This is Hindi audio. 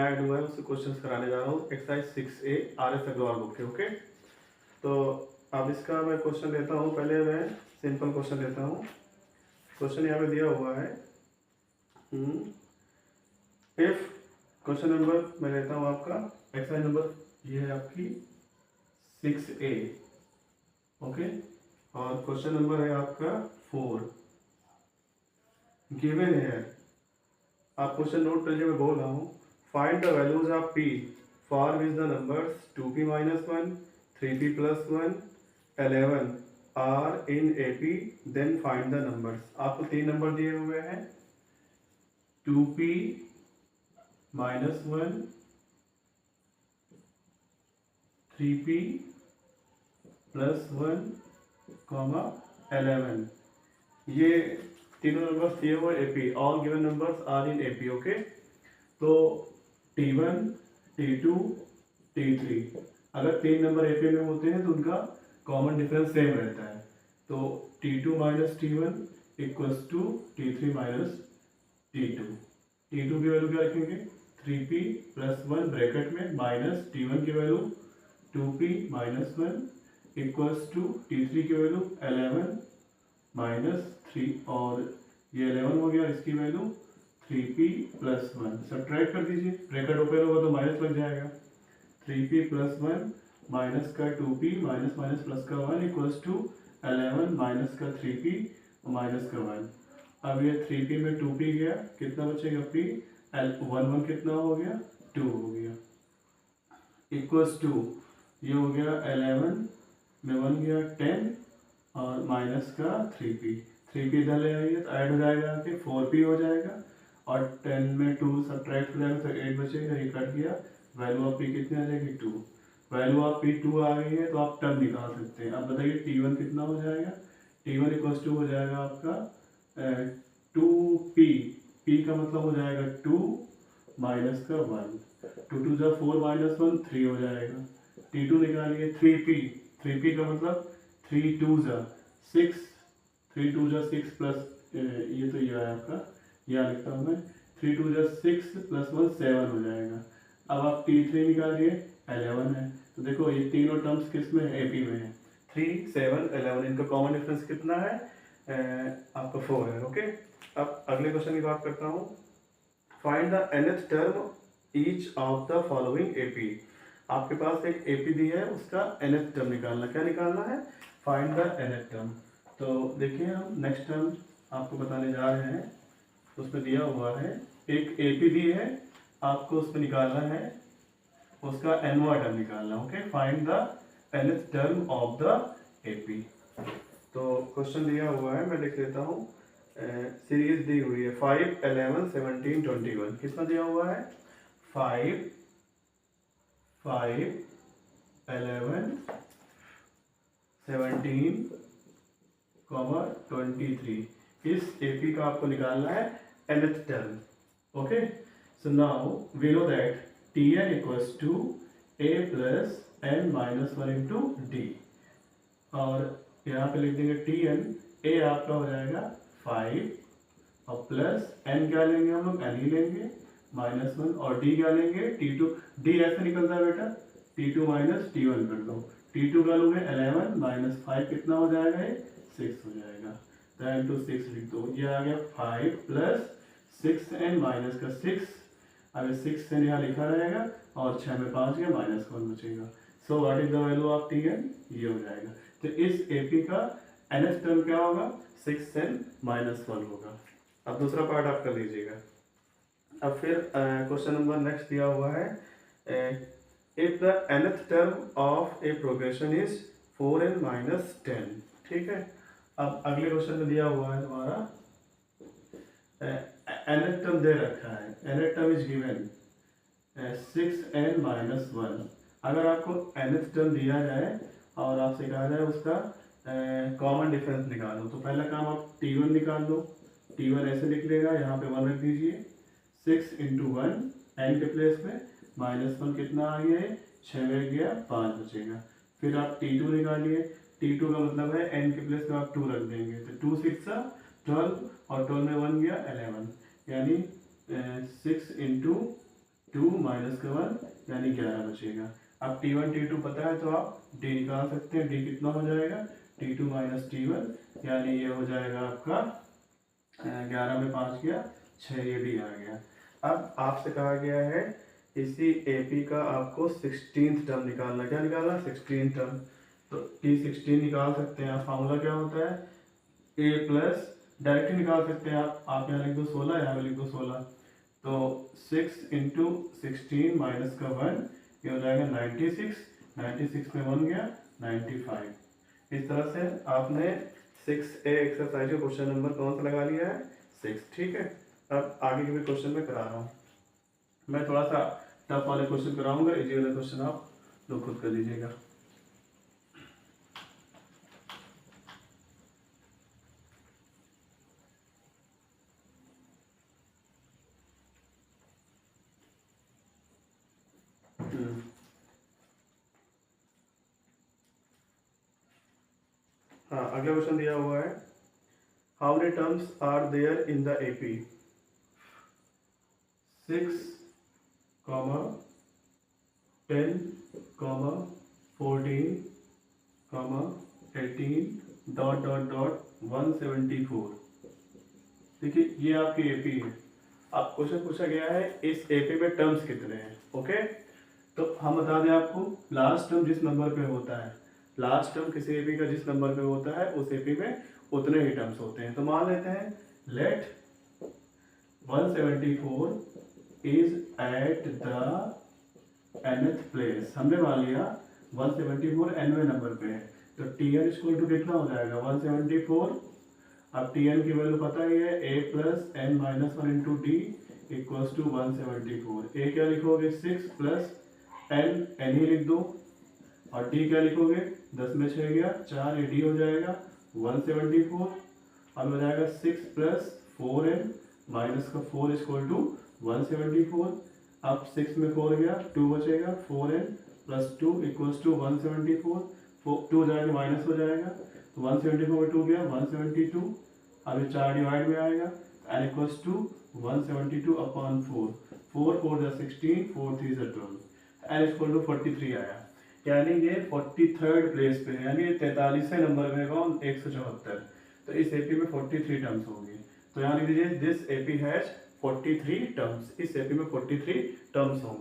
ऐड हुआ है उससे क्वेश्चंस कराने जा रहा हूँ exercise 6A RS Aggarwal book के। ओके, तो अब इसका मैं क्वेश्चन लेता हूँ। पहले मैं सिंपल क्वेश्चन लेता हूँ। क्वेश्चन यहाँ पे दिया हुआ है। इफ क्वेश्चन नंबर मैं लेता हूँ आपका एक्सरसाइज नंबर, ये है आपकी 6A। ओके, और क्वेश्चन नंबर है आपका 4। गिवन है, आप क्वेश्चन नोट कर लीजिए, मैं बोल रहा हूँ। Find the values of p for which the numbers 2p minus 1, 3p plus 1, 11 are in AP, then find the numbers. आपको 3 नंबर दिए हुए हैं, 2p minus 1, 3p plus 1, 11। ये तीनों नंबर्स दिए हुए AP, all given numbers are in AP। Okay, तो T1, T2, T3, अगर 3 नंबर AP में होते हैं तो उनका कॉमन डिफरेंस सेम रहता है। तो T2 minus T1 equals to T3 minus T2। T2 की वैल्यू क्या रखेंगे, 3p प्लस 1 ब्रैकेट में माइनस T1 की value 2p minus 1 equals to T3 की वैल्यू 11 माइनस 3, और ये 11 हो गया, इसकी वैल्यू 3p प्लस 1। सब्ट्रैक्ट कर दीजिए, ब्रैकेट ओपन होगा तो माइनस लग जाएगा। 3p प्लस 1 माइनस का 2p माइनस माइनस प्लस का 1 इक्वल्स टू 11 माइनस का 3p माइनस का 1। अब ये 3p में 2p गया, कितना बचेगा p, 1 कितना हो गया, 2 हो गया, इक्वल्स टू ये हो गया 11 में 1 गया 10 और माइनस का 3p इधर ले आइए तो ऐड हो जाएगा कि 4p हो जाएगा, और 10 में 2 सब्ट्रैक्ट हो जाएगा तो 8 बचेगा, ये कट गया। वैल्यू ऑफ p कितनी आ जाएगी, 2। वैल्यू ऑफ p 2 आ गई है तो आप टर्म निकाल सकते हैं। अब बताइए T1 कितना हो जाएगा, T1 इक्वल्स टू हो जाएगा आपका 2p। p का मतलब हो जाएगा 2 माइनस का 1, 2 2 जा 4 माइनस 1 3 हो जाएगा। T2 निकालिए, 3p का मतलब 3 2 जा 6, 3 2 जा 6 प्लस ये तो ये है आपका, यहाँ लिखता हूँ मैं, 3 2 जा 6 प्लस 1 7 हो जाएगा। अब आप T3 निकालिए, 11 है। तो देखो ये तीनों टर्म्स किस में है, AP में है। 3 7 11, इनका कॉमन डिफरेंस कितना है, आपका 4 है। ओके, अब अगले क्वेश्चन की बात करता हूँ। Find the nth term each of the following AP। आपके पास एक AP दी है, उसका nth टर्म निकालना। क्या निकालना है, फाइंड द nth टर्म। तो देखिए हम नेक्स्ट टर्म आपको बताने जा रहे हैं। उसमें दिया हुआ है एक AP दी है, आपको उसमें निकालना है उसका nवां टर्म निकालना। Okay, find the nth term of the AP। तो क्वेश्चन दिया हुआ है, मैं लिख लेता हूँ। सीरीज दी हुई है 5 11 17 21। कितना दिया हुआ है, 5 5 11 17 23। इस AP का आपको निकालना है nth term. Okay, so now we know that Tn equals to a plus n minus 1 into D, और यहाँ पे लिख देंगे Tn, a आपका हो जाएगा 5 और प्लस n क्या लेंगे हम लोग, n ही लेंगे, माइनस 1, और d क्या लेंगे, T2। d ऐसे निकलता है बेटा, T2 माइनस T1 कर दो। T2 का लोगे 11 माइनस 5 कितना हो जाएगा, ये 6 हो जाएगा। तो इंटू 6 लिख दो, ये आ गया 5 प्लस 6n माइनस का 6। अब 6n यहाँ लिखा रहेगा, और 6 में 5 गया, माइनस 1 बचेगा। So what is the value of Tn, ये हो जाएगा। तो इस AP का nth टर्म क्या होगा, 6n माइनस 1 होगा। अब दूसरा पार्ट आप कर लीजिएगा। अब फिर क्वेश्चन नंबर नेक्स्ट दिया हुआ है, if the nth term of A progression is 4n minus 10। ठीक है, अब अगले क्वेश्चन में दिया हुआ है तुम्हारा nth टर्म दे रखा है, nth term is given 6n minus 1। अगर आपको nth टर्म दिया जाए और आपसे कहा जाए उसका कॉमन डिफरेंस निकालो, तो पहला काम आप T1 निकाल लो। T1 ऐसे लिख लेगा, यहाँ पे 1 रख दीजिए, 6 इंटू 1 n के प्लेस में, माइनस 1 कितना आ गया है, 6 में गया, 5 बचेगा। फिर आप T2 निकालिए, T2 का मतलब है n के प्लेस में आप 2 रख देंगे, तो 2 6 12, और 12 में 1 गया 11, यानी 6 इंटू 2 माइनस का 1 यानी 11 बचेगा। अब T1 T2 पता है तो आप D निकाल सकते हैं। D कितना हो जाएगा, T2 माइनस T1 यानी ये हो जाएगा आपका 11 में 5 गया 6, ये D आ गया। अब आपसे कहा गया है इसी AP का आपको 16th टर्म निकालना। क्या निकालना, 16th टर्म। तो T16 निकाल सकते हैं आप। फार्मूला क्या होता है, A प्लस, डायरेक्टली निकाल सकते हैं आप यहाँ लिख दो 16, यहाँ पे लिख दो 16। तो 6 इंटू 16 माइनस का 1 ये हो जाएगा 96, 96 में 1 गया 95। इस तरह से आपने 6A एक्सरसाइज का क्वेश्चन नंबर कौन सा लगा लिया है, 6। ठीक है, अब आगे के भी क्वेश्चन में करा रहा हूँ। मैं थोड़ा सा टफ वाले क्वेश्चन कराऊंगा, इजी वाले क्वेश्चन आप लोग खुद कर लीजिएगा। हाँ, अगला क्वेश्चन दिया हुआ है, how many terms are there in the AP? 6, 10, 14, 18 dot dot dot 174। देखिए ये आपकी AP है। अब क्वेश्चन पूछा गया है इस AP में टर्म्स कितने हैं। ओके, तो हम बता दें आपको, लास्ट टर्म जिस नंबर पे होता है, लास्ट टर्म किसी AP का जिस नंबर पे होता है उस AP में उतने ही टर्म्स होते हैं। तो मान लेते हैं let 174 is at the nth place. हमने मान लिया 174 nवें नंबर पे है, तो Tn इक्वल टू कितना हो जाएगा 174। अब Tn की वैल्यू पता ही है, a plus n minus 1 into D equals to 174। a क्या लिखोगे 6 प्लस n ही लिख दो, और d क्या लिखोगे 10 में 6 गया 4, ये d हो जाएगा 174। अब हो जाएगा 6 प्लस 4n माइनस का 4 इक्वल टू 174। अब 6 में 4 गया 2 बचेगा, 4n प्लस 2 इक्वल्स टू 174। 2 हो जाएगा माइनस हो जाएगा, तो 174 में 2 गया 172। अब ये 4 डिवाइड में आएगा, n इक्वल्स टू 172 अपॉन 4, 4 4 जा 16, 4 3 जा 12, n इक्वल टू 43 आया। यानी ये 43rd प्लेस पे है, यानी ये 43वें नंबर में होगा 174। तो इस AP में 43 टर्म्स होंगी। तो यहाँ लिख दीजिए दिस AP हैज 43 टर्म्स। इस AP में 43 टर्म्स होंगे।